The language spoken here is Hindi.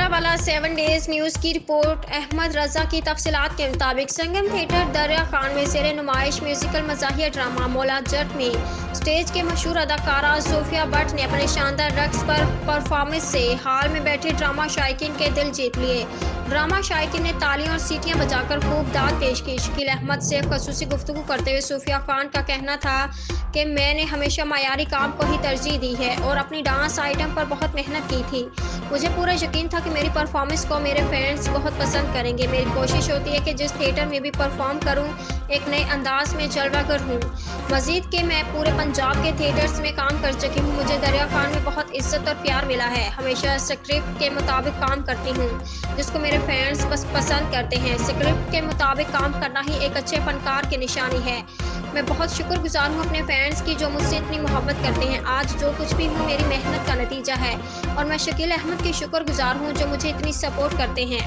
वाला 7 डेज न्यूज़ की रिपोर्ट। अहमद रजा की तफसीलात के मुताबिक संगम थिएटर दरिया खान में ज़ेर नुमाइश म्यूजिकल मज़ाहिया ड्रामा मौला जट में स्टेज के मशहूर अदाकारा सोफिया भट्ट ने अपने शानदार रक्स पर परफॉर्मेंस से हाल में बैठे ड्रामा शायकीन के दिल जीत लिए। ड्रामा शायकीन ने तालियां और सीटियां बजाकर खूब दाद पेश की। शकील अहमद से खसूसी गुफ्तगू करते हुए सूफिया खान का कहना था कि मैंने हमेशा मायारी काम को ही तरजीह दी है और अपनी डांस आइटम पर बहुत मेहनत की थी। मुझे पूरा यकीन था कि मेरी परफॉर्मेंस को मेरे फैंस बहुत पसंद करेंगे। मेरी कोशिश होती है कि जिस थिएटर में भी परफॉर्म करूं एक नए अंदाज में जलवागर हूं। मजीद के मैं पूरे पंजाब के थिएटर्स में काम कर चुकी हूं। मुझे दरिया खान में बहुत इज्जत और प्यार मिला है। हमेशा स्क्रिप्ट के मुताबिक काम करती हूं जिसको मेरे फैंस बस पसंद करते हैं। स्क्रिप्ट के मुताबिक काम करना ही एक अच्छे फनकार की निशानी है। मैं बहुत शुक्रगुजार हूँ अपने फैंस की जो मुझसे इतनी मोहब्बत करते हैं। आज जो कुछ भी हूँ मेरी मेहनत का नतीजा है और मैं शकील अहमद की शुक्रगुजार हूँ जो मुझे इतनी सपोर्ट करते हैं।